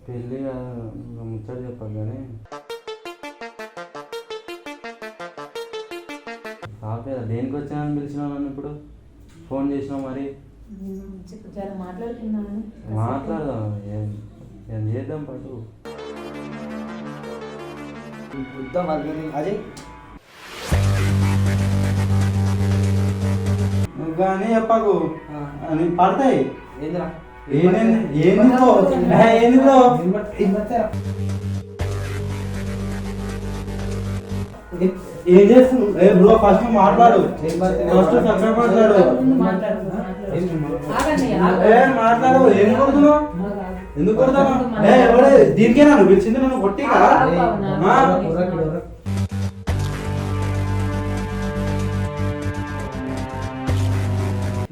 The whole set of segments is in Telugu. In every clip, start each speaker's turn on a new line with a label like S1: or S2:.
S1: పెళ్ళి కాదు, ఇంకా ముచ్చట చెప్పాలి కానీ ఆపేదా దేనికి వచ్చానని పిలిచినావు నన్ను ఇప్పుడు? ఫోన్ చేసినావు మరి
S2: మాట్లాడుతున్నాను.
S1: మాట్లాడదాం, ఏం చేద్దాం పట్టు.
S3: అజయ్ నువ్వు కానీ చెప్పకు పడతాయి.
S2: ఏందిరా
S3: ఏం చేస్తున్నావు? ఫస్ట్ మాట్లాడు, ఫస్ట్ చక్కగా మాట్లాడు. మాట్లాడు. ఏం కొడుతున్నావు? ఎందుకు కొడతాను? దీనికేనా నువ్వు పిలిచింది? నన్ను కొట్టిగా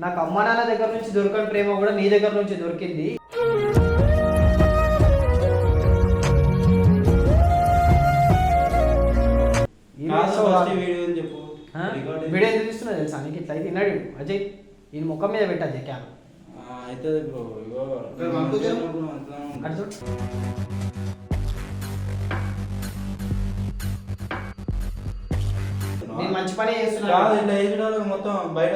S2: నాకు అమ్మ నాన్న దగ్గర నుంచి దొరకని ప్రేమ కూడా నీ దగ్గర నుంచి దొరికింది. వీడియో ఎందుకు తీస్తున్నా తెలుసా నీకు? ఇట్లా అయితే విన్నాడు అజయ్, ఈయన ముఖం మీద పెట్ట అజయ్ క్యామ్
S1: అవుతుంది బ్రో.
S2: నేను మంచి పని చేస్తున్నా.
S1: మొత్తం బయట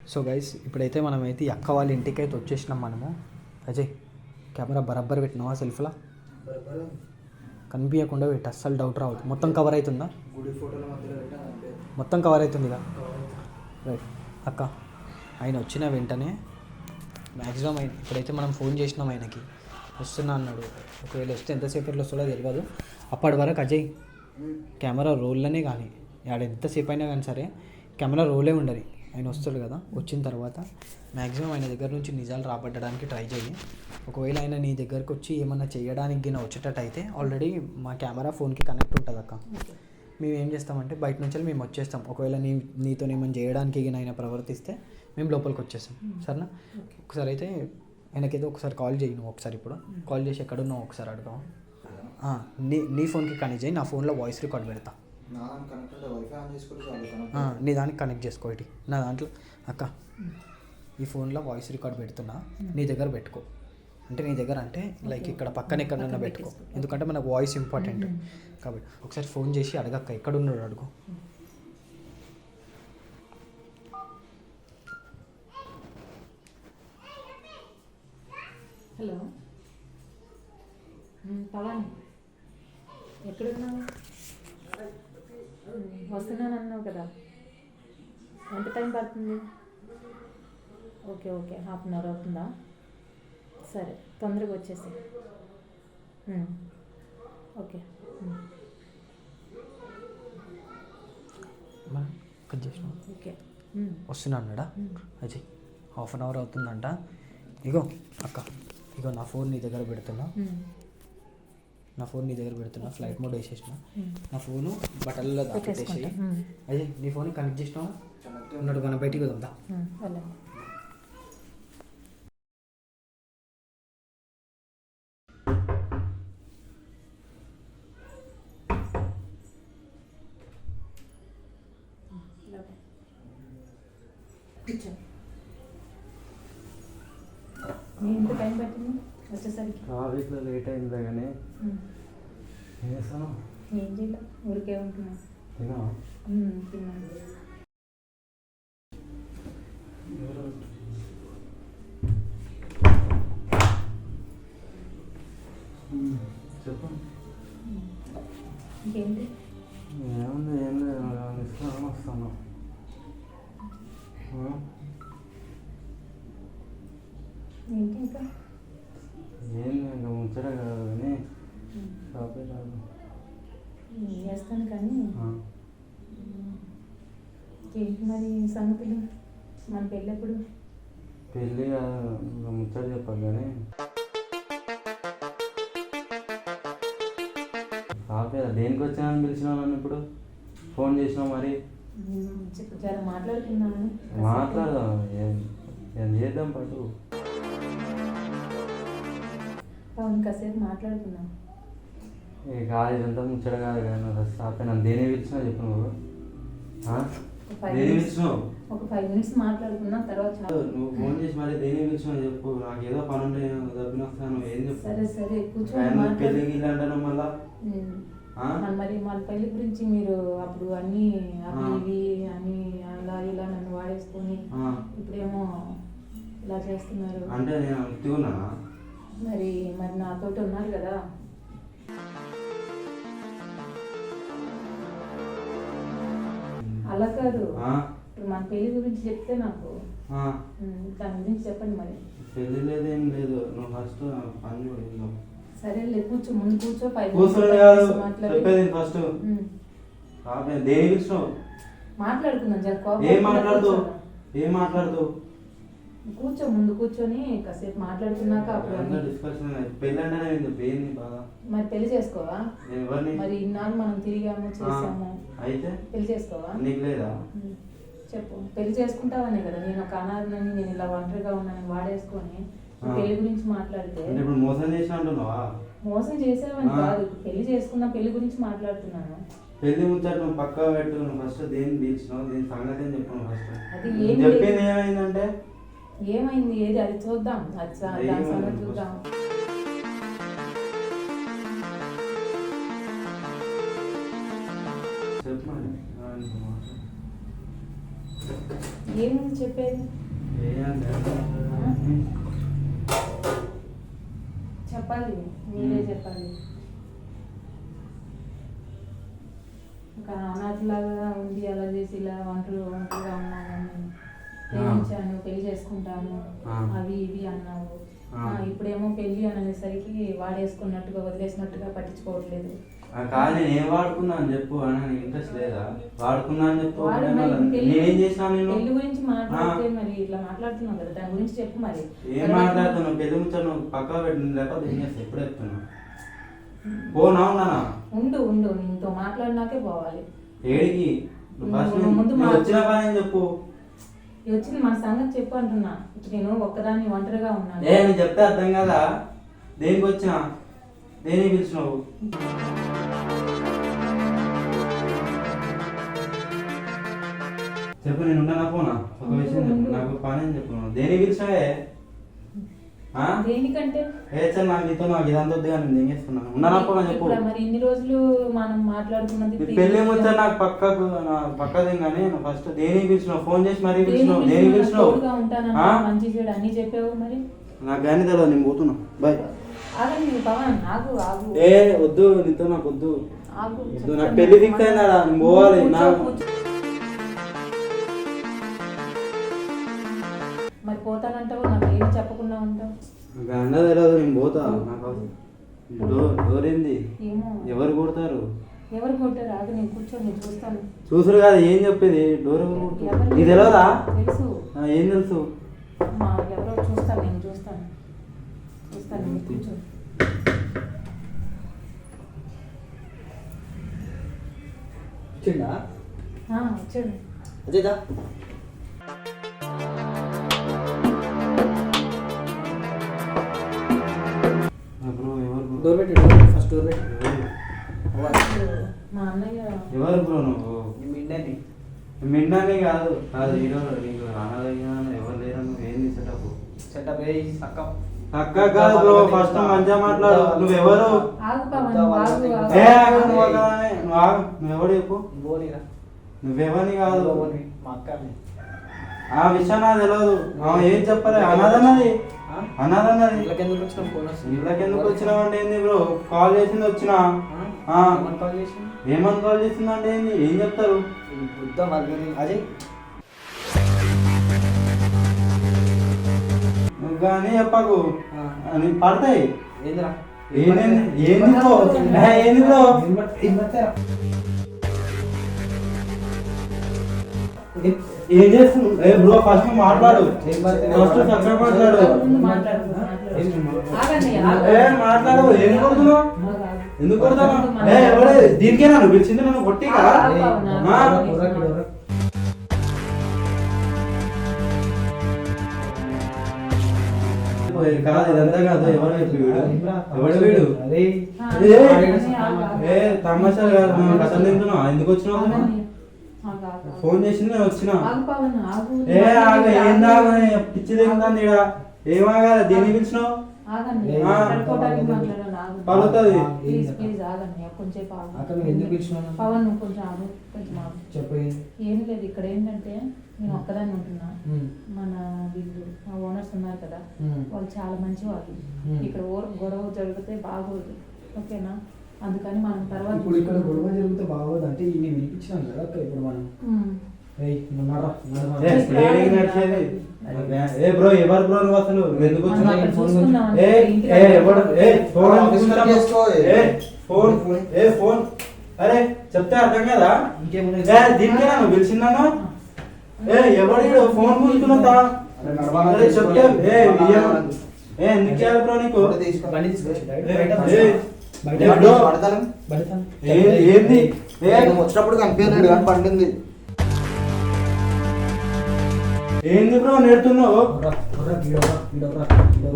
S2: సో గైస్, ఇప్పుడైతే మనమైతే ఈ అక్క వాళ్ళ ఇంటికి అయితే వచ్చేసినాం మనము. అజయ్ కెమెరా బరాబర్ పెట్టినావా? సెల్ఫ్లా కనిపించకుండా పెట్టి, అస్సలు డౌట్ రావద్దు. మొత్తం కవర్ అవుతుందా?
S3: గుడి ఫోటోల మధ్యలో
S2: మొత్తం కవర్ అవుతుందిగా. రైట్ అక్క, ఆయన వచ్చిన వెంటనే మ్యాక్సిమం ఇప్పుడైతే మనం ఫోన్ చేసినాం ఆయనకి, వస్తున్నా అన్నాడు. ఒకవేళ వస్తే ఎంతసేపట్లో వస్తుందో తెలియదు. అప్పటి వరకు అజయ్ కెమెరా రోల్లోనే కానీ ఆడ ఎంతసేపు అయినా కానీ సరే కెమెరా రోలే ఉండదు. ఆయన వస్తాడు కదా, వచ్చిన తర్వాత మ్యాక్సిమం ఆయన దగ్గర నుంచి నిజాలు రాబట్టడానికి ట్రై చేయి. ఒకవేళ ఆయన నీ దగ్గరకు వచ్చి ఏమన్నా చేయడానికి గిన వచ్చేటట్టు అయితే ఆల్రెడీ మా కెమెరా ఫోన్కి కనెక్ట్ ఉంటుంది అక్క. మేము ఏం చేస్తామంటే బయట నుంచి మేము వచ్చేస్తాం. ఒకవేళ నీతో ఏమైనా చేయడానికి గిన ఆయన ప్రవర్తిస్తే మేము లోపలికి వచ్చేస్తాం. సరేనా? ఒకసారి అయితే ఆయనకైతే ఒకసారి కాల్ చేయి. నువ్వు ఒకసారి ఇప్పుడు కాల్ చేసి ఎక్కడున్నావు ఒకసారి అడగావు. నీ ఫోన్కి కనెక్ట్ చేయి, నా ఫోన్లో వాయిస్ రికార్డ్ పెడతా. నీ దానికి కనెక్ట్ చేసుకో. ఇటు నా దాంట్లో అక్క ఈ ఫోన్లో వాయిస్ రికార్డ్ పెడుతున్నా, నీ దగ్గర పెట్టుకో. అంటే నీ దగ్గర అంటే లైక్ ఇక్కడ పక్కన ఎక్కడన్నా పెట్టుకో, ఎందుకంటే మనకు వాయిస్ ఇంపార్టెంట్ కాబట్టి. ఒకసారి ఫోన్ చేసి అడగక్క ఎక్కడున్నాడు అడుగు.
S4: హలో పవన్, ఎక్కడున్నావు? వస్తున్నాను అన్నావు కదా, ఎంత టైం పడుతుంది? Okay okay, half an hour అవుతుందా? సరే, తొందరగా వచ్చేసి. Okay okay.
S2: వస్తున్నా అన్నాడా అజయ్? హాఫ్ అన్ అవర్ అవుతుందంట. ఇగో అక్క, ఇగో నా ఫోన్ నీ దగ్గర పెడుతున్నా, ఫ్లైట్ మోడ్ వేసేసిన. నా ఫోను బట్టలలో దాపెట్టేసి అజయ్ నీ ఫోన్ కనెక్ట్ చేసినావా? ఉన్నాడు, మనం బయటికి వద్దా?
S4: ఎంత టైం పట్టింది వచ్చేసరికి?
S1: ట్రాఫిక్లో లేట్ అయింది కానీ ఏం చేస్తాను?
S4: ఏం చేయలే, ఊరికే ఉంటున్నా.
S1: తిన్నావా?
S4: తిన్నాను.
S1: చెప్పు.
S4: ఇంకేంటి?
S1: ఏముంది, ఏం లేదు, ఇస్తాను వస్తాను.
S4: ఏంటి ఇంకా?
S1: ఏం ఇంకా ముచ్చట కాదు కానీ షాపే రాదు.
S4: చేస్తాను కానీ ఏంటి మరి సంగతులు? మన పెళ్ళి ఎప్పుడు?
S1: పెళ్ళి కాదు, ఇంకా ముచ్చట చెప్పాలి కానీ షాపే. దేనికి వచ్చానని పిలిచినావు నన్ను ఇప్పుడు? ఫోన్ చేసినావు మరి?
S4: మాట్లాడుతున్నాను.
S1: మాట్లాడదాం, ఏం చేద్దాం పట్టు.
S4: అవును కాసేపు మాట్లాడుకుందాం.
S1: ఈ కాలేజ్ అంతా ముచ్చట కాదు కానీ నువ్వు ఫస్ట్ ఆపే నన్ను దేని పిలిచినావు చెప్పు నువ్వు. దేని పిలిచినావు?
S4: ఒక 5 minutes మాట్లాడుకుందాం తర్వాత
S1: నువ్వు ఫోన్ చేసి మరి దేని పిలిచినావు చెప్పు. నాకు ఏదో పని ఉంటే డబ్బులు వస్తాను ఏం చెప్పు.
S4: సరే సరే కూర్చొని
S1: పెళ్ళి గిల్లి అంటాను మళ్ళా.
S4: మరి మన పెళ్లి గురించి మీరు అప్పుడు అన్ని అవి ఇవి అని అలా ఇలా నన్ను వాడేసుకొని ఇప్పుడేమో ఇలా చేస్తున్నారు.
S1: అంటే నేను ఉత్తిగున్నానా?
S4: మరి మరి నాతోటి ఉన్నారు కదా. అలా కాదు, ఇప్పుడు మన పెళ్లి గురించి చెప్తే నాకు దాని గురించి చెప్పండి. మరి
S1: పెళ్లి లేదేం లేదు, నువ్వు ఫస్ట్ పని కూడా.
S4: సరేలే కూర్చో, ముందు కూర్చో. 5
S1: చెప్పేది ఫస్ట్ దేని పిలిచినావు?
S4: మాట్లాడుకుందాం.
S1: ఏం మాట్లాడుతూ
S4: కూర్చో, ముందు కూర్చొని కాసేపు మాట్లాడుకున్నాక అప్పుడు
S1: డిస్కషన్. పెళ్ళి అంటే ఏంది బాగా?
S4: మరి పెళ్లి చేసుకోవా?
S1: ఎవరిని?
S4: మరి ఇన్నాళ్ళు మనం తిరిగాము చేసాము,
S1: అయితే
S4: పెళ్లి చేసుకోవా?
S1: నీకు లేదా?
S4: చెప్పు, పెళ్లి చేసుకుంటావనే కదా. నేను ఒక అనాథనని, నేను ఇలా ఒంటరిగా ఉన్నానని వాడేసుకొని పెళ్లి గురించి మాట్లాడితే
S1: ఇప్పుడు మోసం చేసి అంటున్నావా?
S4: మోసం చేసావని కాదు, పెళ్లి చేసుకున్నా, పెళ్లి గురించి మాట్లాడుతున్నాను.
S1: పెళ్లి ముచ్చట నువ్వు పక్కా పెట్టు. నువ్వు ఫస్ట్ దేని పిలిచినావు, దీని సంగతి అని చెప్పు. ఫస్ట్
S4: అది ఏం
S1: చెప్పింది ఏమైందంటే
S4: ఏమైంది ఏది అది చూద్దాం, అది దాని సంగతి చూద్దాం.
S1: చెప్పండి.
S4: ఏముంది చెప్పేది? చెప్పాలి, మీరే చెప్పాలి. ఒక అనాథలాగా ఉంది, అలా చేసి ఇలా ఒంటరిగా ఉన్నాను, ప్రేమించాను, పెళ్లి చేసుకుంటాను అవి ఇవి అన్నావు. ఇప్పుడేమో పెళ్లి అనేసరికి వాడేసుకున్నట్టుగా వదిలేసినట్టుగా పట్టించుకోవట్లేదు.
S1: కానీ నేను ఏం వాడుకున్నా అని చెప్పు. అని ఇంట్రెస్ట్ లేదా? వాడుకున్నా అని చెప్పు. నేనేం చేసినా? నేను
S4: పెళ్లి గురించి మాట్లాడితే మరి ఇట్లా మాట్లాడుతున్నావు కదా, దాని గురించి చెప్పు. మరి
S1: ఏం మాట్లాడుతున్నావు? పెళ్లి ముచ్చట నువ్వు పక్కా పెట్టింది లేకపోతే ఏం చేస్తా? ఎప్పుడు చెప్తున్నా పోనా? ఉన్నానా?
S4: ఉండు ఉండు, నీతో మాట్లాడినాకే పోవాలి.
S1: ఏడికి?
S4: ముందు
S1: వచ్చిన పని అని చెప్పు.
S4: వచ్చింది మన సంగతి చెప్పు అంటున్నా. నేను ఒక్కదాన్ని ఒంటరిగా ఉన్నాను.
S1: నేను చెప్తే అర్థం కదా. దేనికి వచ్చినా? దేనికి పిలిచినావు? చెప్పు. నేను ఉండనా పోనా? ఒక విషయం చెప్పు, నాకు పని అని చెప్పు. దేనికి పిలిచినావే?
S4: దేనికంటే
S1: నాకు నీతో నాకు ఇదంతా వద్దు కానీ నేను చేస్తున్నాను. ఉండనా పోనా చెప్పు.
S4: మరి ఇన్ని రోజులు మనం మాట్లాడుకున్నది
S1: పెళ్లి ముచ్చట నాకు పక్కది కానీ ఫస్ట్ దేనికి పిలిచినావు? ఫోన్ చేసి మరీ పిలిచినావు. దేనికి పిలిచినావు?
S4: మంచి చెడు అన్ని చెప్పావు. మరి
S1: నాకు కానీ తెలియదు, నేను పోతున్నా. బాయ్.
S4: ఆగండి పవన్, ఆగు ఆగు.
S1: వద్దు, నీతో నాకు వద్దు.
S4: ఆగు,
S1: నాకు పెళ్లి ఫిక్స్ అయిందా? నేను పోవాలి.
S4: మరి పోతానంటావు, నాకు ఏమి చెప్పకుండా ఉంటావు.
S1: నాకు అన్న తెలియదు, నేను పోతా. నాకు డోర్ ఏంది?
S4: ఏమో
S1: ఎవరు కొడతారు?
S4: ఎవరు కొట్టారు? ఆగు, నేను కూర్చొని నేను చూస్తాను.
S1: చూసురు కాదు, ఏం చెప్పేది? డోర్ ఎవరు కొడతారు? నీకు తెలియదా?
S4: తెలుసు.
S1: ఏం తెలుసు?
S4: ఎవరో చూస్తాను, నేను చూస్తాను. కూర్చో.
S2: వచ్చిందా?
S4: వచ్చాడు.
S2: అదేదా? డోర్ పెట్టి, ఫస్ట్ డోర్ పెట్టి.
S4: మా అన్నయ్య.
S1: ఎవరు బ్రో నువ్వు?
S2: మిండని.
S1: మిండని కాదు ఈరోజు నీకు అనాథయ్యా ఎవరు లేరు. నువ్వు ఏంది సెటప్?
S2: సెటప్
S1: అక్క కాదు బ్రో, ఫస్ట్ మంచిగా మాట్లాడు. నువ్వెవరు? నువ్వెవడు చెప్పు. నువ్వెవరిని కాదు,
S2: మా అక్కని.
S1: ఆ విషయం నాకు తెలియదు. ఏం చెప్పలే. అనాథన్నది
S2: ఇళ్ళకెందుకు వచ్చినాం? ఫోన్ వస్తుంది.
S1: ఇళ్ళకెందుకు వచ్చినావు అంటే ఏంది బ్రో? కాల్ చేసింది వచ్చినా. ఏమని కాల్ చేసింది అంటే ఏంది? ఏం చెప్తారు?
S2: అదే
S1: నువ్వు కానీ చెప్పకు, పడతాయి.
S2: ఏందిరా?
S1: ఏంది బ్రో? ఏం చేస్తున్నావు బ్రో? ఫస్ట్ మాట్లాడు. ఫస్ట్ చక్కగా మాట్లాడు. మాట్లాడు. ఏం కొడుతున్నావు? ఎందుకు కొడతావు? దీనికేనా నువ్వు పిలిచింది? నన్ను కొట్టిగా? చెప్పు కాదు ఇదంతా కాదు ఎవరు చెప్పి వీడు ఎవడు వీడు
S2: అరే
S1: ఏ తమాషా కాదు మనం కథలు తింటున్నాం ఎందుకు వచ్చినావు ఫోన్ చేసింది నేను వచ్చినా ఏ ఆగ ఏం దాగా పిచ్చి దిగుతుంది ఇక్కడ ఏమాగాలి దేనికి పిలిచినావు పలుతుంది
S2: చెప్పు.
S4: ఏం లేదు ఇక్కడ ఏంటంటే నేను ఒక్కదాన్ని ఉంటున్నా. మన వీళ్ళు మా ఓనర్స్ ఉన్నారు కదా, వాళ్ళు చాలా మంచి వాళ్ళు. ఇక్కడ గొడవ జరిగితే బాగోదు, ఓకేనా? అందుకని మనం తర్వాత
S2: ఇప్పుడు ఇక్కడ గొడవ జరిగితే బాగోదు అంటే ఇన్ని వినిపించినాం కదా అక్క. ఇప్పుడు మనం
S1: ఏ బ్రో ఎవరు బ్రో నువ్వు అసలు ఎందుకు ఫోన్ అరే చెప్తే అర్థం కదా దీనికే నువ్వు పిలిచిందాను ఎవడు ఫోన్ కూర్చున్నా చెప్తే ఎందుకు చేయాలి బ్రో నీకు ఏంది
S3: వచ్చినప్పుడు కనిపించలేడు కానీ పండింది
S1: ఏంది బ్రో నేర్తున్నావు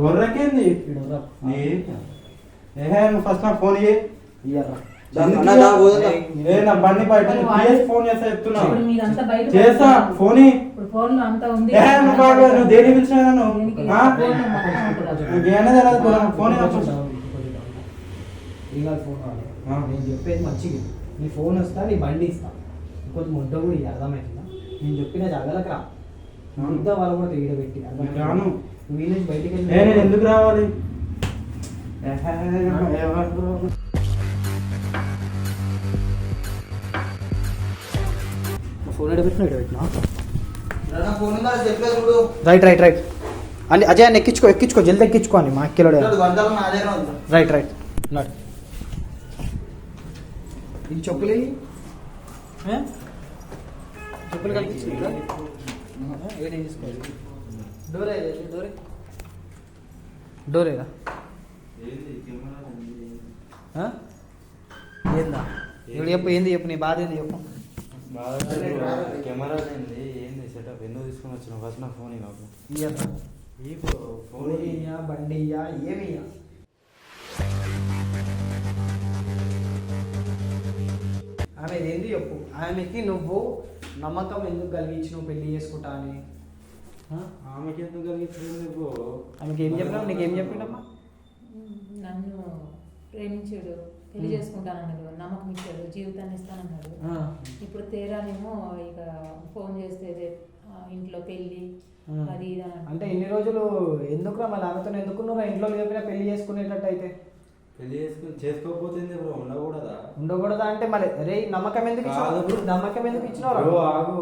S1: గొర్రెకేంది ఫస్ట్ నా ఫోన్ నా బండి బయట ఫోన్ చేస్తా చెప్తున్నా చేస్తా ఫోన్ నువ్వు దేని పిలిచినా ఫోన్
S2: నేను చెప్పేది మంచిగా నీ ఫోన్ వస్తా నీ బండి ఇస్తా ఇంకొంచెం ముద్ద కూడా ఇది అర్థమవుతుందా? నేను చెప్పిన జాగాలకు రా ముద్ద వాళ్ళు కూడా తీయడ పెట్టి
S1: రాను
S2: వీలేజ్ బయటికి
S1: నేను ఎందుకు రావాలి
S2: ఫోన్ ఎడ పెట్టినా ఎడ పెట్టినా
S3: చూడు
S2: రైట్ రైట్ రైట్ అని అజయ్ అని ఎక్కించుకో జల్ది ఎక్కించుకో అని మా అక్కిలో రైట్ రైట్ నాట్ ఈ చెప్పులు చెప్పులు కనిపించింది డోరే డోరే డోరేరా ఏందా ఇప్పుడు చెప్పు ఏంది చెప్పు నీ బాధ ఏంది చెప్పు
S1: కెమెరా ఏంది సెటప్ ఎందుకు తీసుకొని వచ్చిన ఫస్ట్ నా ఫోన్ నాకు
S2: ఇయ్యా
S1: ఈ ఫోన్
S2: ఇయ్యా బండి ఇయ్యా ఏమి ఇయ్యా ఆమె ఏంది చెప్పు ఆమెకి నువ్వు నమ్మకం ఎందుకు కలిగించినావు పెళ్లి చేసుకుంటా అని
S1: ఆమెకి ఎందుకు కలిగించింది
S2: ఆమెకి ఏం చెప్పినావు నీకేం చెప్పిండమ్మా
S4: నన్ను ప్రేమించాడు, పెళ్లి చేసుకుంటానన్నాడు, నమ్మకం ఇచ్చాడు, జీవితాన్ని ఇస్తానన్నాడు. ఇప్పుడు తేరానేమో ఇక ఫోన్ చేస్తే ఇంట్లో పెళ్లి అది
S2: అంటే ఇన్ని రోజులు ఎందుకురా మళ్ళీ ఆమెతో ఎందుకున్నారా? ఇంట్లో చెప్పినా పెళ్లి చేసుకునేటట్టు అయితే
S1: పెళ్లి చేసుకోకపోతుంది బ్రో
S2: ఉండకూడదా అంటే మళ్ళీ రే నమ్మకం ఎందుకు ఇచ్చినావు? నమ్మకం ఎందుకు ఇచ్చినావు?
S1: ఆగు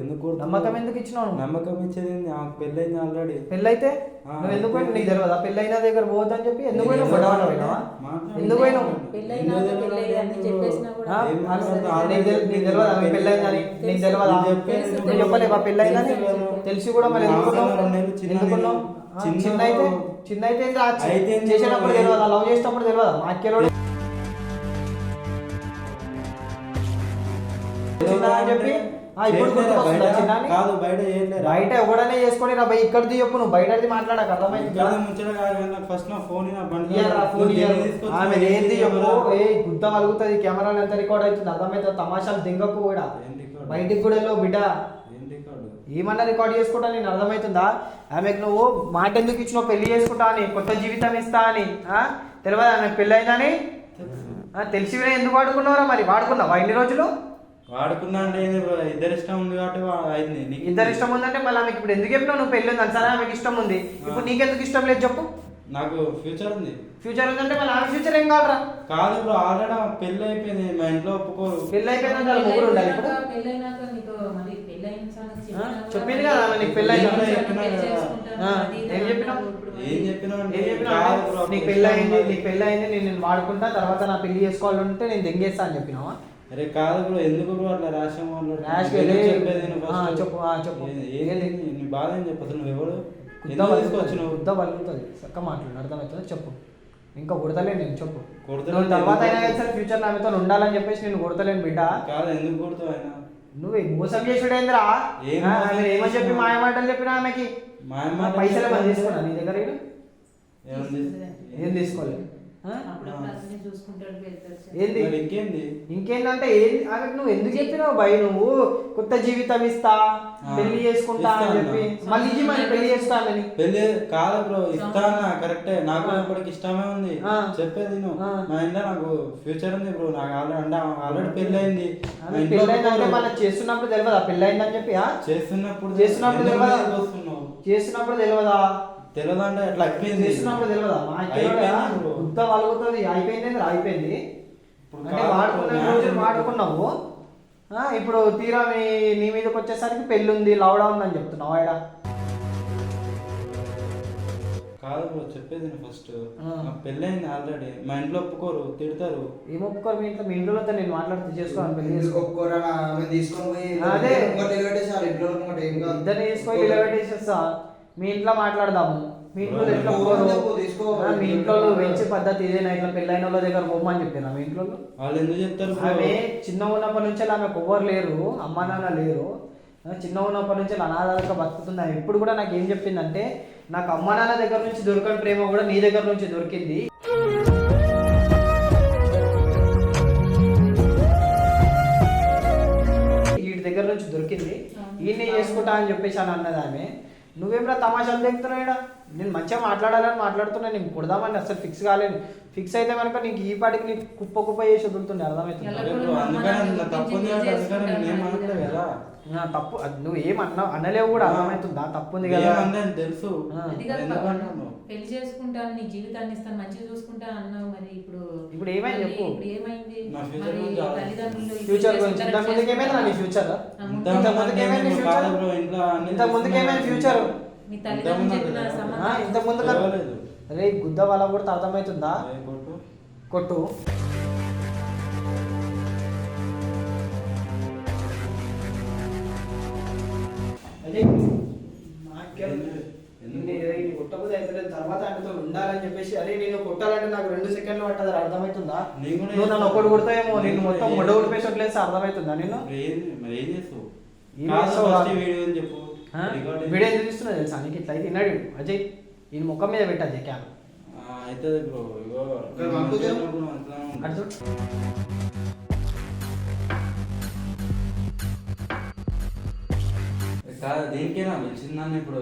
S1: ఎందుకు
S2: నమ్మకం ఎందుకు ఇచ్చినావు?
S1: నమ్మకం ఇచ్చేది నాకు పెళ్ళైంది ఆల్రెడీ.
S2: పెళ్ళైతే నువ్వు ఎందుకు పోయినా నీకు తెలియదా? పెళ్ళైనా దగ్గర పోవద్దని చెప్పి ఎందుకు పోయినా గొడవ పోయినావా? ఎందుకు పోయినావు? నీకు తెలియదా పెళ్ళైందని? నీకు తెలియదా? నువ్వు చెప్పలేవా పెళ్ళైందని? తెలిసి కూడా మరి ఎందుకున్నావు? చిన్న అయితే చేసేటప్పుడు తెలియదా? లవ్ చేసేటప్పుడు తెలియదా? మాకెలో చెప్పి బయట ఎవడనే చేసుకొని రా బయట ఇక్కడిది చెప్పు, నువ్వు బయటది మాట్లాడక అర్థమైంది. ఆమె ఏంది చెప్పు, గుద్ద వలుగుతుంది, కెమెరాలు ఎంత రికార్డ్ అవుతుంది అర్థమవుతుంది. తమాషాలు దింగకు కూడా బయటికి కూడా వెళ్ళవు బిడ్డ. ఏమన్నా రికార్డ్ చేసుకుంటా నేను అర్థమవుతుందా? ఆమెకు నువ్వు మాట ఎందుకు ఇచ్చినావు పెళ్లి చేసుకుంటా అని, కొత్త జీవితం ఇస్తా అని తెలియదు ఆమెకు పెళ్ళి అయిందని తెలిసి ఎందుకు వాడుకున్నావురా? మరి వాడుకున్నావా ఇన్ని రోజులు?
S1: వాడుకున్నా అంటే ఇద్దరు ఇష్టం ఉంది కాబట్టి
S2: ఇద్దరు ఇష్టం ఉందంటే మళ్ళీ ఆమెకి ఇప్పుడు ఎందుకు చెప్పినావు నువ్వు పెళ్ళి ఉంది సరే ఆమెకి ఇష్టం ఉంది, ఇప్పుడు నీకెందుకు ఇష్టం లేదు చెప్పు?
S1: నాకు ఫ్యూచర్ ఉంది.
S2: ఫ్యూచర్ ఉందంటే మళ్ళీ ఆమె ఫ్యూచర్ ఏం కావాలరా?
S1: కాదు ఇప్పుడు ఆల్రెడీ పెళ్లి అయిపోయింది, మా ఇంట్లో ఒప్పుకోరు.
S2: పెళ్లి అయిపోయిందంటే ముగ్గురు ఉండాలి. ఇప్పుడు చెప్పింది కదా ఆమె నీకు పెళ్ళి అయింది. ఏం చెప్పినావు? నీకు పెళ్ళి అయింది, నీకు పెళ్ళి అయింది, నేను వాడుకుంటా తర్వాత నా పెళ్లి చేసుకోవాలంటే నేను దెంగేస్తా అని చెప్పినావా?
S1: అరే కాదు బ్రో, ఎందుకు బ్రో అట్లా రాష్ట్రం చెప్పు నీ బాధ ఏం చెప్పదు. నువ్వు ఎవరు
S2: వద్ద వలుగుతుంది చక్క మాట్లాడు అర్థమవుతుంది చెప్పు. ఇంకా కొడతలేను నేను చెప్పు. తర్వాత అయినా సరే ఫ్యూచర్ ఆమెతో ఉండాలని చెప్పేసి నేను కొడతలేను బిడ్డ.
S1: కాదు ఎందుకు కొడతావు అయినా
S2: నువ్వు మోసం చేసుడేంద్రా?
S1: ఏం
S2: మీరు ఏమని చెప్పి మాయమాటలు చెప్పినా ఆమెకి పైసలు ఏమైనా తీసుకున్నా నీ దగ్గర ఈడు? ఏం తీసుకోలేదు.
S4: అప్పుడప్పుడు అతనే చూసుకుంటాడు, వెళ్తాడు.
S2: ఏంది
S1: ఇంకేంది
S2: ఇంకేందంటే ఆమెకు నువ్వు ఎందుకు చెప్పినావు భయ్? నువ్వు కొత్త జీవితం ఇస్తా, పెళ్లి చేసుకుంటా అని చెప్పి మళ్ళీ ఇచ్చి మరి పెళ్లి చేస్తానని.
S1: పెళ్లి కాదు బ్రో, ఇస్తానా కరెక్టే, నాకు ఇప్పటికి ఇష్టమే ఉంది. చెప్పేది నువ్వు మా ఇంట్లో నాకు ఫ్యూచర్ ఉంది బ్రో. నాకు ఆల్రెడీ పెళ్లి అయింది.
S2: పెళ్ళైందంటే మనం చేస్తున్నప్పుడు తెలియదా పెళ్ళైందని చెప్పి?
S1: చేస్తున్నప్పుడు
S2: తెలియదా? చేస్తున్నప్పుడు తెలియదా?
S1: తెలియదంటే ఎట్లా అయిపోయింది.
S2: చేస్తున్నప్పుడు తెలియదా? గుద్ద వలుగుతుంది. అయిపోయింది అయిపోయింది అంటే వాడుకున్న రోజులు వాడుకున్నావు. ఇప్పుడు తీరా నీ మీదకి వచ్చేసరికి పెళ్ళి ఉంది, లవడా ఉందని చెప్తున్నావు. ఆయన
S1: కాదు బ్రో, చెప్పేది ఫస్ట్ పెళ్ళైంది ఆల్రెడీ. మా ఇంట్లో ఒప్పుకోరు, తిడతారు.
S2: ఏం ఒప్పుకోరు మీ ఇంట్లో? మీ ఇంట్లో నేను మాట్లాడుతూ చేసుకోవాలి. పెళ్లి
S3: ఒప్పుకోరా? తీసుకొని
S2: అదే
S3: ఇద్దరిని
S2: తీసుకొని నిలబెట్టేసేస్తా. మీ ఇంట్లో మాట్లాడదాము. మీ ఇంట్లో ఎట్లా మీ ఇంట్లో పెంచే పద్ధతి ఇదేనా? ఇట్లా పెళ్ళైన వాళ్ళ దగ్గర పోమని చెప్పినా మీ ఇంట్లో?
S1: వాళ్ళు ఎందుకు చెప్తారు?
S2: ఆమె చిన్న ఉన్నప్పటి నుంచి ఆమెకు ఎవ్వరు లేరు, అమ్మ నాన్న లేరు. చిన్న ఉన్నప్పటి నుంచి అనాథాలుగా బతుకుతుంది. ఆమె ఇప్పుడు కూడా నాకు ఏం చెప్పిందంటే, నాకు అమ్మ నాన్న దగ్గర నుంచి దొరకని ప్రేమ కూడా నీ దగ్గర నుంచి దొరికింది. వీటి దగ్గర నుంచి దొరికింది, ఈయన్ని చేసుకుంటా అని చెప్పేసి అని అన్నది ఆమె. నువ్వేమరా తమాషాలు దిగుతున్నావు? నేను మంచిగా మాట్లాడాలని మాట్లాడుతున్నా. నేను కొడదామని అసలు ఫిక్స్ కాలేదు. ఫిక్స్ అయితే కనుక నీకు ఈ పాటికి నీకు కుప్ప చేసి వదులుతుండే. అర్థమవుతుంది? తప్పు నువ్వు ఏమన్నా అనలేవు కూడా. అర్థమవుతుందా? తప్పు ఉంది కదా
S1: తెలుసు.
S4: పెళ్లి చేసుకుంటాను, నీ జీవితాన్ని ఇస్తాను, మంచిగా చూసుకుంటాను అన్నావు. మరి ఇప్పుడు
S2: ఏమైంది చెప్పు?
S4: ఏమైంది?
S2: ఫ్యూచర్ గురించి ఇంతకు ముందుకు ఏమైంది? నీ ఫ్యూచర్ ఇంతకు ముందుకు ఏమైంది? ఇంతకు ముందుకు ఏమైంది ఫ్యూచర్? ఇంతకు ముందు అరే గుద్ద వాళ్ళ కూడా అర్థమవుతుందా? కొట్టు. కొట్టబోతే అయితే తర్వాత ఆయనతో ఉండాలని చెప్పేసి, అరే నేను కొట్టాలంటే నాకు 2 సెకండ్లు పట్టదు. అర్థమవుతుందా? నువ్వు నన్ను ఒక్కడు కొడతాయేమో, నేను మొత్తం మొడ ఓడిపేసట్లేదు. అర్థమవుతుందా? నేను వీడియో ఎందుకు ఇస్తున్నా తెలుసా నీకు? ఇట్లా అయితే విన్నాడు అజయ్, ఈయన ముఖం మీద పెట్ట అజయ్ క్యాన్
S1: అవుతుంది బ్రో. దేనికేనా వచ్చిందని ఇప్పుడు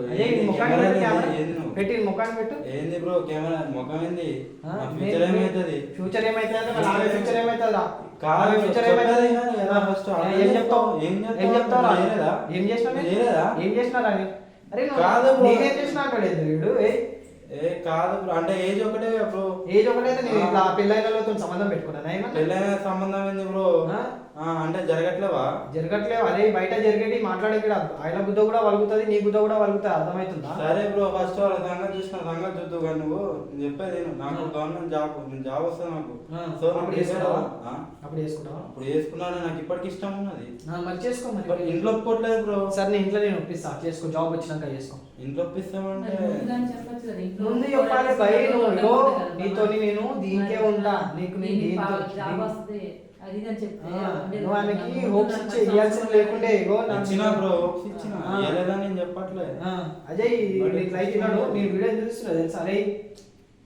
S2: పెట్టి ముఖాన్ని పెట్టు.
S1: ఏంది బ్రో కెమెరా ముఖం ఏంది? ఫ్యూచర్ ఏమైతుంది?
S2: ఫ్యూచర్ ఏమైతుంది? ఫ్యూచర్ ఏమైతుందా?
S1: ఫ్యూచర్ ఏమైతుంది? ఫస్ట్
S2: ఏం చెప్తావు? ఏం చెప్తావు? ఏం చేసినా? ఏం చేసినారా? అరే కాదు నేనేం చేసినా అంటాడు వీడు.
S1: కాదు బ్రో, అంటే ఏజ్ ఒకటే బ్రో.
S2: ఏజ్ ఒకటైతే నేను ఇట్లా పెళ్ళైన వాళ్ళతో సంబంధం పెట్టుకున్నాను.
S1: పెళ్ళైన సంబంధం ఏంది బ్రో? అంటే జరగట్లేవా?
S2: జరగట్లేవు. అదే బయట జరిగేది మాట్లాడే ఆయన బుద్ధ కూడా వలుగుతుంది, నీ బుద్ధ కూడా వలుగుతుంది. అర్థమవుతుందా?
S1: సరే బ్రో, ఫస్ట్ వాళ్ళ సంగతి చూసిన సంగతి చూద్దు కానీ నువ్వు చెప్పేది నాకు గవర్నమెంట్ జాబ్ వస్తుంది నాకు. సో
S2: అప్పుడు చేసుకుంటావా? అప్పుడు
S1: చేసుకున్నాను. నాకు ఇప్పటికి ఇష్టం ఉన్నది.
S2: మరి చేసుకో. మరి ఇంట్లో
S1: ఒప్పుకోవట్లేదు బ్రో.
S2: సరే నేను ఇంట్లో నేను ఒప్పిస్తా, చేసుకో. జాబ్ వచ్చినాక చేసుకో.
S1: ఇంట్లో ఒప్పిస్తామంటే
S2: ముందు చెప్పాలి భయ. నువ్వు నీతో నేను దీనికే ఉంటా, నీకు నువ్వు ఆయనకి హోప్స్ ఇవ్వాల్సిన లేకుండే. అజయ్ నీకు లైక్ ఇన్నాడు. నేను వీడియో చూస్తున్నా తెలుసా? అరే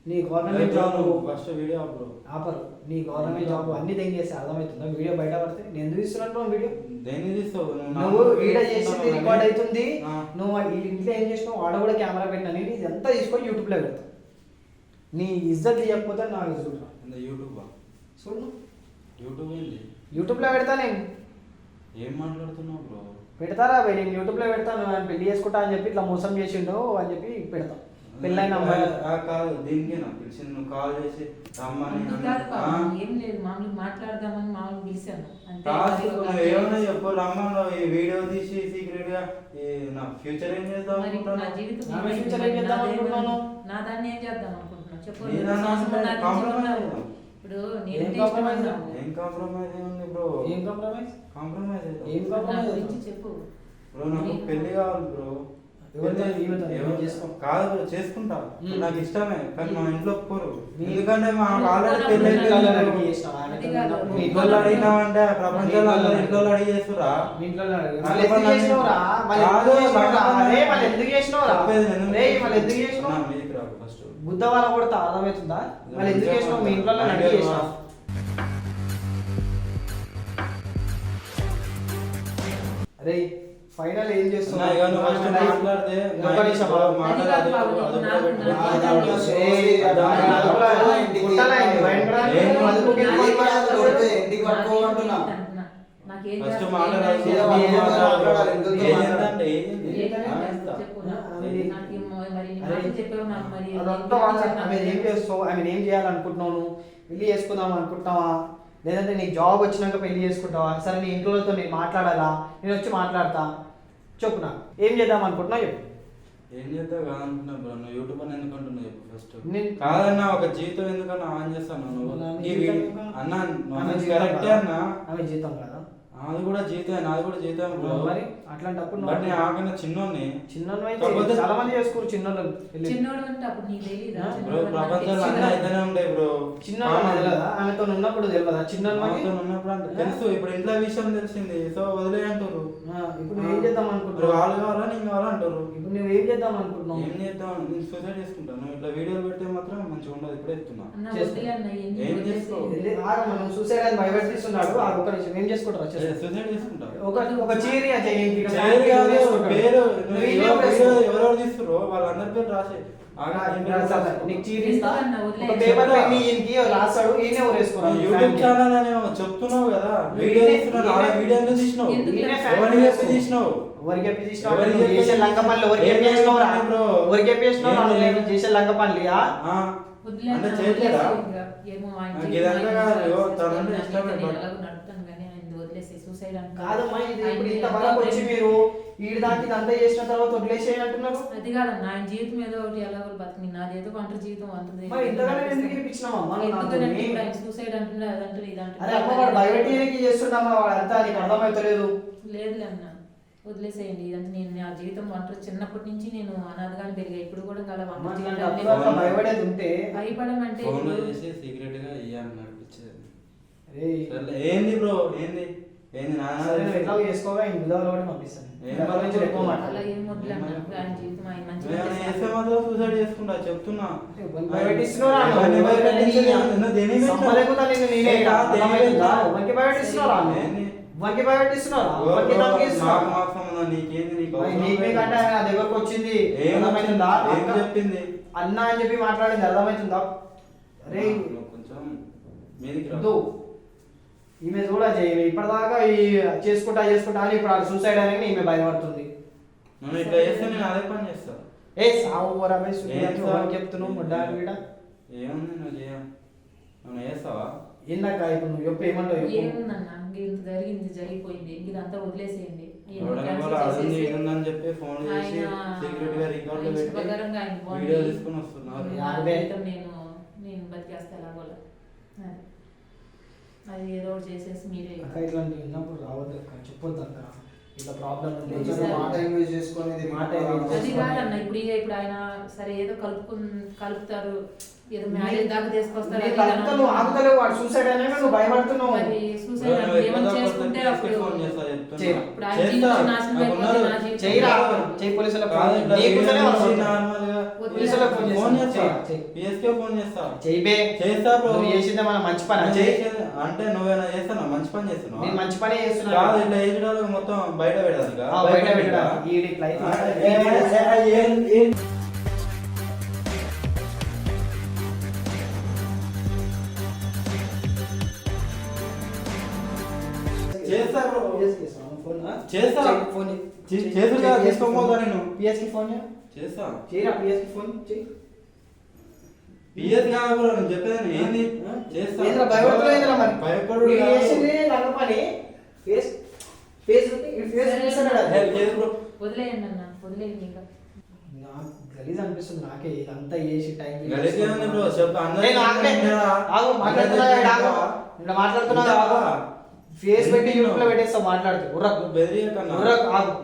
S2: నీ గవర్నమెంట్ జాబ్
S1: ఫస్ట్ వీడియో
S2: ఆపరు. నీ గవర్నమెంట్ జాబ్ అన్ని తెంగేసి అర్థమవుతుందా? వీడియో బయట పడితే నేను ఎందుకు ఇస్తున్నాను వీడియో? నువ్వు వీడియో చేసింది రికార్డ్ అవుతుంది. నువ్వు ఇంట్లో ఏం చేసినావు? వాడ కూడా కెమెరా పెట్టినా. నేను ఇదంతా తీసుకొని యూట్యూబ్లో పెడతా. నీ ఇజ్జత్ తీయకపోతే నాకు చూడరా? చూడు యూట్యూబ్లో పెడతా. నేను
S1: ఏం మాట్లాడుతున్నావు బ్రో?
S2: పెడతారా భయ్? నేను యూట్యూబ్లో పెడతాను. నేను పెళ్లి చేసుకుంటా అని చెప్పి ఇట్లా మోసం చేసిండు అని చెప్పి పెడతా. పెళ్ళైన అమ్మాయి
S1: కాదు దీనికి నువ్వు కాల్ చేసి
S4: ఏం లేదు, మామూలు మాట్లాడదామని మామూలు పిలిచాను.
S1: ఏమన్నా చెప్పు రమ్మను. ఈ వీడియో తీసి సీక్రెట్ గా నా ఫ్యూచర్ ఏం చేద్దాం అనుకుంటున్నాను?
S4: నా జీవితం
S2: ఫ్యూచర్ ఏం చేద్దాం అనుకుంటున్నాను?
S4: నా దాన్ని ఏం చేద్దాం అనుకుంటున్నాను చెప్పు. ఇప్పుడు
S1: ఏం కాంప్రమైజ్ ఏముంది బ్రో?
S2: ఏం కాంప్రమైజ్?
S1: కాంప్రమైజ్
S2: ఏం కాంప్రమైజ్
S4: గురించి చెప్పు
S1: బ్రో. నాకు పెళ్లి కావాలి బ్రో.
S2: ఎవరితో ఈమెతో
S1: ఏమో
S2: చేసుకో.
S1: కాదు bro, చేసుకుంటా నాకు ఇష్టమే కానీ మా ఇంట్లో ఒప్పుకోరు
S2: మీ-
S1: ఎందుకంటే మా ఆల్రెడీ
S2: మీ
S1: పెళ్ళి
S2: ఇంట్లో
S1: అయిపోయింది.
S2: అడిగి చేసినావా?
S4: అది కాదు.
S1: మీ ఇంట్లో అడిగినామంటే ప్రపంచంలో అందరూ ఇంట్లో అడిగి చేస్తురా
S2: మీ ఇంట్లో అడిగి.
S1: నాకు
S2: మళ్ళీ ఎందుకు
S1: పనులు
S2: చేసినావురా? మళ్ళీ
S1: కాదు,
S2: ఎందుకు చేసినావురా?
S1: నాకు పనులు
S2: అరే, మళ్ళీ ఎందుకు చేసినావురా?
S1: చెప్పేది నేను.
S2: రేయ్, మళ్ళీ ఎందుకు చేసినావు?
S1: నా మీదికి రాకు first.
S2: బుద్ధ వాళ్ళ కొడతా అర్థమవుతుందా? మళ్ళీ ఎందుకు చేసినావు? మీ ఇంట్లో అడిగి చేసినావు. అరే ఫైనల్ ఏం
S1: అన్నా, ఇక నువ్వు first మాట్లాడితే మా
S2: ఒక్క నిమిషం
S1: ఇంట్లో
S2: బాబు.
S1: మాట్లాడి
S4: అది కాదు బాబు,
S1: అదుపులో
S4: నాకు-
S1: పెట్టుకో.
S4: నాకు-
S2: ఏయ్, గుట్టలా అయింది, భయంకరంగా
S1: ఏం
S2: అదుపుకి వెళ్ళి
S3: ఇంటికి పట్టుకోమంటున్నా.
S4: నాకేం
S1: ఫస్ట్
S4: చేయాలి?
S1: మాట్లాడాలి
S4: ఏం
S3: ఏం
S4: చేయాలి?
S3: మాట్లాడాలి? ఎందుకు
S1: ఏంటంటే ఏంది?
S4: ఏంటంటే
S1: ఆ, ఇస్తా.
S4: చెప్పు నాకు.
S2: అది-
S4: నాకు ఈ మరి నీ
S2: అరే,
S4: మాటలు చెప్పావు నాకు మరి
S2: అదంతా ఆమె ఏం చేస్తావు, ఆమె ఏం చేయాలనుకుంటున్నావు నువ్వు? పెళ్లి చేసుకుందాం అనుకుంటున్నావా, లేదంటే నీకు జాబ్ వచ్చినాక పెళ్లి చేసుకుంటావా? సరే నీ ఇంట్లోతో నేను మాట్లాడాలా, నేను వచ్చి మాట్లాడతా, చెప్పు నాకు ఏం చేద్దాం అనుకుంటున్నావు చెప్పు.
S1: ఏం చేస్తావు కాదనుకున్నా బ్రో, నువ్వు యూట్యూబ్ అని ఎందుకు అంటున్నావు చెప్పు ఫస్ట్.
S2: నేను-
S1: కాదన్నా ఒక జీతం ఎందుకన్నా ఆన్ చేస్తాను నువ్వు
S2: ఆమె
S1: ఈ
S2: జీతం
S1: వీడియో-
S2: ఇంకా-
S1: అన్నా
S2: ఆమె
S1: నువ్వు
S2: జీతం
S1: కరెక్టే
S2: కాదా?
S1: అన్నా
S2: ఆమె జీతం కదా
S1: అది కూడా జీతం నాది కూడా జీతం బ్రో.
S2: మరి అట్లాంటప్పుడు
S1: బట్ నేను
S2: నువ్వు
S1: ఆకన్నా చిన్నోని
S2: చిన్నోళ్ళు అయితే
S1: కాకపోతే-
S2: చాలా మంది చేసుకోరు చిన్నోళ్ళు పెళ్లి.
S4: చిన్నోడు అంటే అప్పుడు నీకు తెలీదా?
S1: బ్రో
S4: చిన్నోడు నాకు
S1: ప్రపంచంలో అన్నీ
S4: తెలిసి
S1: అయితేనే ఉంటాయి బ్రో.
S2: చిన్నోళ్ళు తెలియదా? ఆమెతో ఉన్నప్పుడు తెలియదా చిన్నోళ్ళకి?
S1: ఆమెతో ఉన్నప్పుడు అంటే తెలుసు ఇప్పుడు ఇంట్లో విషయం తెలిసింది సో వదిలే అంటారు.
S2: ఇప్పుడు నువ్వు ఏం చేద్దాం
S1: ఇప్పుడు
S2: అనుకుంటున్నావు?
S1: వాళ్ళు కావాలా నేను కావాలా అంటారు.
S2: ఇప్పుడు నువ్వు ఏం చేద్దాం అనుకుంటున్నావు?
S1: ఏం చేద్దాం నేను సూసైడ్ చేసుకుంటాను. నువ్వు ఇట్లా వీడియోలు పెడితే మాత్రం మంచిగా ఉండదు ఇప్పుడే చెప్తున్నా.
S4: అన్న
S2: చేసుకో.
S4: వదిలే అన్న, ఏం
S1: ఏం
S4: వదిలేసి.
S1: చేసుకో?
S2: మనం సూసైడ్ అని భయపెట్టిస్తున్నాడు. ఆ ఒక్క నిమిషం ఏం చేసుకుంటారా
S1: సూసైడ్ చేసుకుంటా.
S2: ఒక చీరి
S1: చేయరు కాదు, పేరు నువ్వు ఎవరెవరు తీస్తుర్రో వాళ్ళందరి పేరు రాసి
S2: నీకు చీరి ఇస్తా.
S4: ఎందుకన్నా వదిలేయ్.
S2: ఒక పేపర్ పెట్టి ఈయనకి రాస్తాడు, ఈయన ఎవరేసుకోవాలి
S1: యూట్యూబ్ ఛానల్ అని చెప్తున్నావు కదా, వీడియో తీస్తున్నావు, ఆ వీడియో ఎందుకు తీసినావు?
S4: ఎందుకు
S1: ఎవరిని చెప్పి తీసినావు?
S2: ఎవరికి చెప్పి తీసినావు?
S1: ఎవరికి
S2: నువ్వు
S1: చెప్పి
S2: చేసే లంక పనులు ఎవరికి చెప్పి
S1: ఏం
S2: చేసినావురా?
S1: చెప్పి బ్రో?
S2: ఎవరికి చెప్పి చేసినావు?
S1: ఏం
S2: నువ్వు
S1: లేదు.
S2: చేసే లంక పనులు
S1: ఆ,
S4: వదిలే
S1: అంటే
S4: అన్న,
S1: చేయట్లేదా?
S4: వదిలేసి ఇంకా. ఏమో ఆయన
S1: నాకు
S4: జీవితం
S1: ఇదంతా
S4: ఆయన
S1: కాదు,
S4: ఇష్టం,
S1: తనంటే
S4: నేను
S1: ఇష్టమే,
S4: నేను
S1: బట్-
S4: ఎలాగో నడుపుతాను కానీ ఆయన వదిలేసి సూసైడ్ అంటే
S2: కాదమ్మా, ఇది ఇప్పుడు ఇంత వరకు వచ్చి మీరు ఈడు దానికి ఇదంతా చేసిన తర్వాత వదిలేసేయి అంటున్నారు.
S4: అది కాదన్న, ఆయన జీవితం ఏదో ఒకటి ఎలాగో బతికి నాదేదో ఒంటరి జీవితం అంటుంది.
S2: మరి ఇంతగానే ఎందుకు ఇప్పించినావమ్మా నువ్వు నాతో?
S4: ఎందుకంటే ఇప్పుడు ఆయన సూసైడ్ అంటున్నా అదంటే
S2: అరే అమ్మ, వాడు భయపెట్టి చేస్తున్నామా? వాడు అంతా నీకు అర్థమవుతలేదు.
S4: లేదులే అన్న, వదిలేసేయండి. ఇదంతా నేను నా జీవితం ఒంటరి చిన్నప్పటి నుంచి నేను అనాథగానే పెరిగా. ఇప్పుడు కూడా అలా
S2: అమ్మ,
S4: ఒంటరి
S2: ఇట్లాంటి
S4: జీవితాన్ని
S2: అప్పుడు అట్లా భయపడేది ఉంటే
S4: భయపడమంటే
S1: ఫోన్
S4: ఇప్పుడు
S1: చేసి సీక్రెట్ గా ఇయ్యాలని నడిపించేది.
S2: రేయ్,
S1: సర్లే, ఏంది బ్రో ఏంది ఏంది
S2: సరే నువ్వు ఎట్లా చేసుకోగా ఈ బుధవారం కూడా పంపిస్తాను.
S1: ఏం
S2: దాని గురించి ఎక్కువ
S4: అలా
S2: మాట్లాడు.
S4: ఏం వద్దులే అన్న, ఆయన జీవితం ఆయన మంచిగా
S1: నేను చేస్తే
S4: చేస్తాడు.
S1: మాత్రం సూసైడ్ చేసుకుంటా చెప్తున్నా.
S2: భయపెట్టిస్తున్నారా నువ్వు?
S1: ఎవరిని భయపెట్టించలేదు, నిన్ను దేనికి పెట్టావు?
S2: సంపలేకుండా నిన్ను నేనే
S1: దేనికి
S2: అర్థమవుతుందా?
S1: పెట్టావు?
S2: వంకి భయపెట్టిస్తున్నారా నువ్వు?
S1: ఏంది?
S2: వంకి భయపెట్టిస్తున్నారా?
S1: ఓ,
S2: వంకి
S1: ఓ,
S2: తగ్గిస్తున్నారా?
S1: నాకు మాకు సంబంధం నీకేంది నీకు
S2: మరి
S1: అవసరం
S2: నీకు
S1: లేదు.
S2: కంటే ఆయన నా దగ్గరకు వచ్చింది
S1: ఏం
S2: అర్థమవుతుందా?
S1: ఏం చెప్పింది?
S2: అన్న అని చెప్పి మాట్లాడింది అర్థమవుతుందా? అరే
S1: నువ్వు కొంచెం మీదికి రా.
S2: వద్దు. ఈమె కూడా ఇప్పటిదాకా ఈ చేసుకుంటా అని ఇప్పుడు సూసైడ్ అని ఈమె భయపడుతుంది.
S1: నువ్వు ఇట్లా చేస్తే నేను అదే పని చేస్తా.
S2: ఏ సావు పోరాబే
S1: ఏం
S2: సుడియాకి
S1: సావు?
S2: ఎవరికి చెప్తున్నావు ముడ్డాకి వీడ?
S1: ఏముంది నువ్వు చేయ నువ్వు చేస్తావా?
S2: ఏందక్క ఇప్పుడు నువ్వు చెప్పు ఏమంటావు చెప్పు.
S4: ఏముందన్న, ఇంత జరిగింది జరిగిపోయింది, ఇదంతా వదిలేసేయండి. ఈయన్ని
S1: ఎవడైనా
S4: cancel
S1: కూడా అది ఉంది,
S4: చేసేసి
S1: ఇది ఉందని చెప్పి ఫోన్ చేసి
S4: ఆయన
S1: సీక్రెట్ గా రికార్డులు
S4: ఆయన
S1: పెట్టి
S4: ప్రకారంగా ఆయన బాగుంది.
S1: వీడియో తీసుకొని వస్తున్నారు.
S4: నా
S2: యాభై.
S4: జీవితం నేను బతికేస్తా ఎలాగోలా. అది ఏదో ఒకటి చేసేసి మీరే
S2: అక్క ఇట్లాంటివి ఉన్నప్పుడు రావద్దు అక్క, చెప్పొద్దు అక్క. ఇట్లా ప్రాబ్లం ఉంది.
S3: కొంచెం మాట యూజ్ చేసుకునేది
S2: మాట use
S4: అది కాదన్న, ఇప్పుడు ఆయన సరే ఏదో కలుపుతారు, ఏదో మ్యారేజ్ దాకా తీసుకొస్తారు. అది
S2: నీకు అంతా నువ్వు ఆగుతలేవు, వాడు సూసైడ్ అయినా నువ్వు భయపడుతున్నావు.
S4: మరి సూసైడ్
S1: నువ్వు
S4: ఏమైనా
S1: ఎక్కువ
S4: చేసుకుంటే
S1: తక్కువ
S4: అప్పుడు
S1: ఫోన్ చేస్తా చెప్తున్నా.
S2: చెయ్యి.
S4: ఇప్పుడు ఆయన
S1: చేస్తా.
S4: జీవితం నాశనం
S1: నాకు
S4: అయిపోతుంది,
S1: ఉన్నారు.
S4: నా జీవితం.
S2: చెయ్యిరా, చెయ్యి పోలీసులకు
S1: కాదు,
S2: ఫోన్.
S1: ఇట్లా
S2: నీకోసమే
S1: వీడియో
S2: వాళ్ళు
S1: తీసి
S2: వస్తారు.
S1: నార్మల్ గా
S2: పోలీసులకు ఫోన్
S1: ఫోన్
S2: చేస్తా.
S1: చేస్తా.
S2: చెయ్యి.
S1: పిఎస్కే ఫోన్ చేస్తా.
S2: చెయ్యి బే.
S1: చేస్తా బ్రో.
S2: నువ్వు చేసిందే మన మంచి పని
S1: నేను
S2: చెయ్యి.
S1: చేసేది- అంటే నువ్వేనా చేస్తాను మంచి పని చేస్తున్నావు.
S2: నేను మంచి పని చేస్తున్నా.
S1: కాదు ఇట్లా ఏజ్డ్ మొత్తం బయట పెడదాను ఇక.
S2: బయట పెట్టడానికి ఈడి ఇట్లా అయితే
S1: చేస్తా బ్రో.
S2: ఫోన్
S1: చేస్తా.
S2: ఫోన్
S1: చేసుగా తీసుకోపోతా నేను.
S2: పిఎస్ కి ఫోన్
S1: చేస్తా.
S2: చేయరా, పిఎస్ కి ఫోన్ చెయ్యి.
S1: పిఎస్ కాదు బ్రో నేను చెప్పేది ఏంది చేస్తా.
S2: ఏంద్రా భయపడుతున్నావు ఏంద్రా మరి?
S1: భయపడు
S2: వీడు
S1: కాదు.
S2: చేసింది లంగ పని. ఫేస్ ఫేస్ చూపిస్తాడు
S1: ఏ, లేదు బ్రో.
S4: వదిలేయండి అన్న, వదిలేయండి ఇంకా.
S2: నాకు గలీజ్ అనిపిస్తుంది నాకే ఇదంతా చేసి టైం
S1: గలీజ్ ఏముంది బ్రో చెప్పు అందరికీ
S2: నేను ఆగలే. ఆగు, మాట్లాడుతున్నా ఆగు. ఇట్లా మాట్లాడుతున్నా ఆగు. ఫేస్ పెట్టి యూట్యూబ్ లో పెట్టేస్తా మాట్లాడుతూ ఉర్రకు
S1: బెదిరియకన్నా.
S2: ఉర్రకు ఆగు.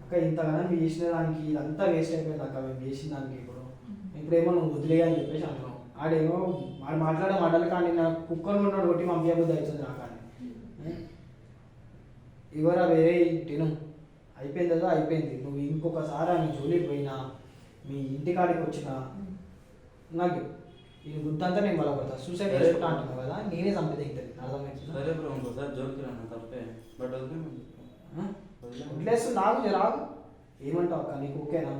S2: అక్క ఇంతగానో మీరు చేసిన దానికి ఇదంతా వేస్ట్ అయిపోయింది అక్క మేము చేసిన దానికి ఇప్పుడేమో నువ్వు వదిలే అని చెప్పేసి అంటున్నావు. ఆడేమో వాడు మాట్లాడే మాటలు కానీ నాకు కుక్కను ఉన్నాడు కొట్టి పంపించబుద్ధి అవుతుంది నాకు అని. ఇవరా వేరే తిను అయిపోయింది కదా అయిపోయింది. నువ్వు ఇంకొకసారి నీ జోలికి పోయినా మీ ఇంటికాడికి వచ్చినా నాకు ఇది గుర్తంతా నేను బలపడతా. సూసైడ్ చేసుకుంటా అంటున్నావు కదా, నేనే చంపేది అర్థమైంది.
S1: సరే బ్రో ఇంకోసారి జోలికి రాను తప్పే, బట్
S2: వదిలేస్తుంది నాకు రాదు. ఏమంటావు అక్క, నీకు ఓకేనా?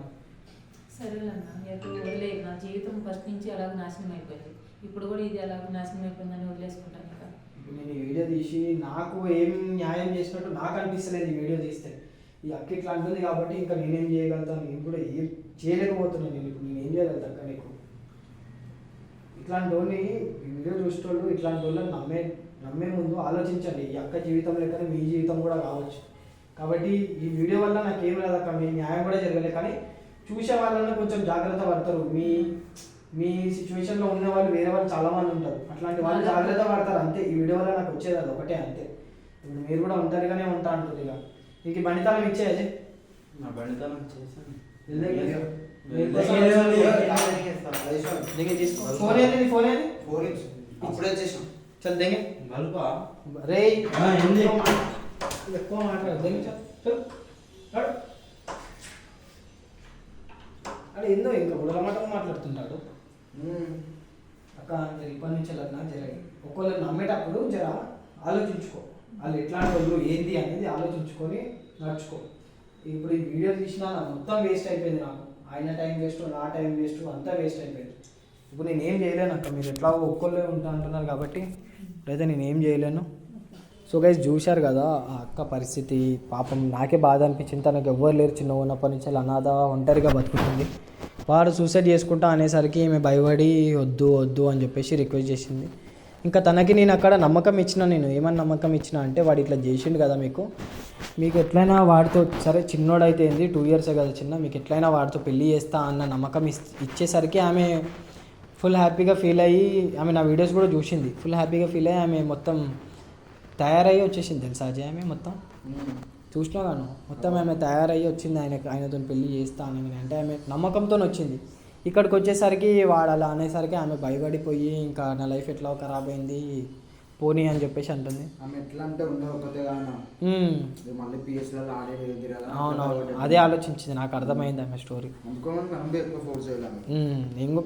S4: సరేలన్నా ఎప్పుడు వదిలేదు. నా జీవితం ఫస్ట్ నుంచి అలాగ నాశనం అయిపోయింది, ఇప్పుడు కూడా ఇది అలాగ నాశనం అయిపోయిందని వదిలేసుకుంటాను. ఇంకా
S2: ఇప్పుడు నేను ఈ వీడియో తీసి నాకు ఏం న్యాయం చేసినట్టు నాకు అనిపిస్తలేదు ఈ వీడియో తీస్తే. ఈ అక్క ఇట్లా అంటుంది కాబట్టి ఇంకా నేనేం చేయగలుగుతాను, నేను కూడా ఏం చేయలేకపోతున్నాను. నేను ఇప్పుడు నేనేం చేయగలుగుతా అక్క నీకు? ఇట్లాంటి వాళ్ళని ఈ వీడియో చూసేటోళ్ళు ఇట్లాంటి వాళ్ళని నమ్మే ముందు ఆలోచించండి. ఈ అక్క జీవితం లెక్కనే మీ జీవితం కూడా కావచ్చు. కాబట్టి ఈ వీడియో వల్ల నాకు ఏం లేదక్క, మీ న్యాయం కూడా జరగలేదు. కానీ చూసే వాళ్ళని కొంచెం జాగ్రత్త పడతారు. మీ సిచ్యువేషన్లో ఉన్న వాళ్ళు వేరే వాళ్ళు చాలామంది ఉంటారు, అట్లాంటి వాళ్ళు జాగ్రత్త పడతారు అంతే. ఈ వీడియో వల్ల నాకు వచ్చేది అది ఒకటే అంతే. ఇప్పుడు మీరు కూడా ఒంటరిగానే ఉంటా అంటుంది. ఇక నీకు బండితాళం ఇచ్చేది
S1: నా బండితాళం చేశాను.
S3: అప్పుడే చేసాం.
S2: చల్ దెంగే రే ఎక్కువ మాట్లాడు అక్కడ ఏందో ఇంకా ఉడలమాటం మాట్లాడుతుంటాడు. అక్క ఇప్పటి నుంచి అలా జరిగి ఒకళ్ళు నమ్మేటప్పుడు జర ఆలోచించుకో, వాళ్ళు ఎట్లాంటి వాళ్ళు ఏంది అనేది ఆలోచించుకొని నడుచుకో. ఇప్పుడు ఈ వీడియో తీసినా నాకు మొత్తం వేస్ట్ అయిపోయింది. నాకు ఆయన టైం వేస్ట్, నా టైం వేస్ట్, అంతా వేస్ట్ అయిపోయింది. ఇప్పుడు నేను ఏం చేయలేను అక్క, మీరు ఎట్లా ఒక్కళ్ళే ఉంటా అంటున్నారు కాబట్టి ఇప్పుడైతే నేను ఏం చేయలేను. సో గైస్ చూశారు కదా ఆ అక్క పరిస్థితి. పాపం నాకే బాధ అనిపించింది. తనకు ఎవ్వరు లేరు, చిన్న ఉన్నప్పటి నుంచి అనాథ ఒంటరిగా బతుకుతుంది. వాడు సూసైడ్ చేసుకుంటా అనేసరికి ఈమె భయపడి వద్దు వద్దు అని చెప్పేసి రిక్వెస్ట్ చేసింది. ఇంకా తనకి నేను అక్కడ నమ్మకం ఇచ్చిన. నేను ఏమని నమ్మకం ఇచ్చిన అంటే వాడు ఇట్లా చేసిండు కదా, మీకు ఎట్లయినా వాడితో సరే చిన్నోడైతే ఏంది 2 years కదా చిన్న, మీకు ఎట్లయినా వాడితో పెళ్ళి చేస్తా అన్న నమ్మకం ఇచ్చేసరికి ఆమె ఫుల్ హ్యాపీగా ఫీల్ అయ్యి, ఆమె నా వీడియోస్ కూడా చూసింది, ఫుల్ హ్యాపీగా ఫీల్ అయ్యి ఆమె మొత్తం తయారయ్యి వచ్చేసింది తెలుసా అజయ్. ఆమె మొత్తం చూసినా గాను మొత్తం ఆమె తయారయ్యి వచ్చింది ఆయనతో పెళ్ళి చేస్తా అని. అంటే ఆమె నమ్మకంతో వచ్చింది. ఇక్కడికి వచ్చేసరికి వాడు అలా అనేసరికి ఆమె భయపడిపోయి ఇంకా నా లైఫ్ ఎట్లా ఖరాబ్ అయింది పోనీ అని చెప్పేసి అంటుంది. అవునవును అదే ఆలోచించింది, నాకు అర్థమైంది ఆమె స్టోరీ.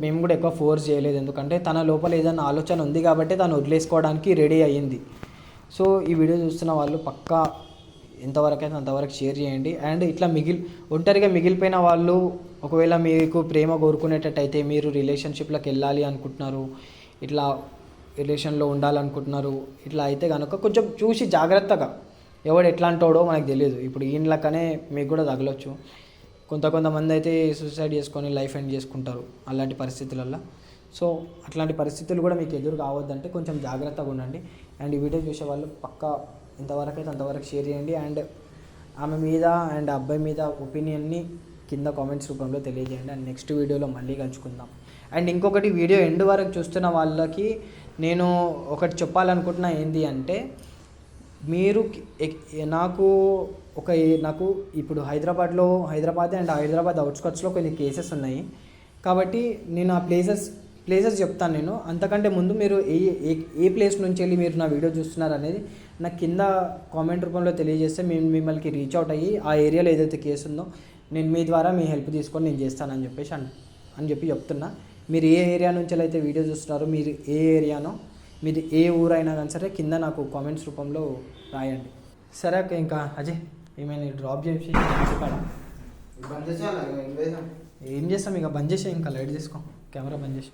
S2: మేము కూడా ఎక్కువ ఫోర్స్ చేయలేదు, ఎందుకంటే తన లోపల ఏదైనా ఆలోచన ఉంది కాబట్టి తను వదిలేసుకోవడానికి రెడీ అయ్యింది. సో ఈ వీడియో చూస్తున్న వాళ్ళు పక్కా ఎంతవరకు అయితే అంతవరకు షేర్ చేయండి. అండ్ ఇట్లా ఒంటరిగా మిగిలిపోయిన వాళ్ళు ఒకవేళ మీకు ప్రేమ కోరుకునేటట్టయితే, మీరు రిలేషన్షిప్లోకి వెళ్ళాలి అనుకుంటున్నారు, ఇట్లా రిలేషన్లో ఉండాలనుకుంటున్నారు, ఇట్లా అయితే కనుక కొంచెం చూసి జాగ్రత్తగా, ఎవడు ఎట్లాంటోడో మనకు తెలియదు. ఇప్పుడు ఈయనలకనే మీకు కూడా తగలొచ్చు. కొంతమంది అయితే సూసైడ్ చేసుకొని లైఫ్ ఎండ్ చేసుకుంటారు అలాంటి పరిస్థితులలో. సో అట్లాంటి పరిస్థితులు కూడా మీకు ఎదురు కావద్దంటే కొంచెం జాగ్రత్తగా ఉండండి. అండ్ ఈ వీడియో చూసే వాళ్ళు పక్కా ఎంతవరకు అయితే అంతవరకు షేర్ చేయండి. అండ్ ఆమె మీద అండ్ అబ్బాయి మీద ఒపీనియన్ని కింద కామెంట్స్ రూపంలో తెలియజేయండి. అండ్ నెక్స్ట్ వీడియోలో మళ్ళీ కలుసుకుందాం. అండ్ ఇంకొకటి, వీడియో ఎండ్ వరకు చూస్తున్న వాళ్ళకి నేను ఒకటి చెప్పాలనుకుంటున్నా. ఏంటి అంటే, మీరు నాకు ఇప్పుడు హైదరాబాద్ అండ్ హైదరాబాద్ అవుట్స్కట్స్లో కొన్ని కేసెస్ ఉన్నాయి కాబట్టి నేను ఆ ప్లేసెస్ చెప్తాను నేను. అంతకంటే ముందు మీరు ఏ ప్లేస్ నుంచి వెళ్ళి మీరు నా వీడియో చూస్తున్నారు అనేది నాకు కింద కామెంట్ రూపంలో తెలియజేస్తే మేము మిమ్మల్ని రీచ్ అవుట్ అయ్యి ఆ ఏరియాలో ఏదైతే కేసు ఉందో నేను మీ ద్వారా మీ హెల్ప్ తీసుకొని నేను చేస్తానని చెప్పి చెప్తున్నా. మీరు ఏ ఏరియా నుంచి అయితే వీడియో చూస్తున్నారో, మీరు ఏ ఏరియానో, మీరు ఏ ఊరైనా కానీ సరే కింద నాకు కామెంట్స్ రూపంలో రాయండి. సరే అక్క, ఇంకా అజయ్ ఏమైనా డ్రాప్ చేసి ఏం చేస్తాం, ఇక బంద్ చేసాం, ఇంకా లైట్ తీసుకో, కెమెరా బంద్ చేసి.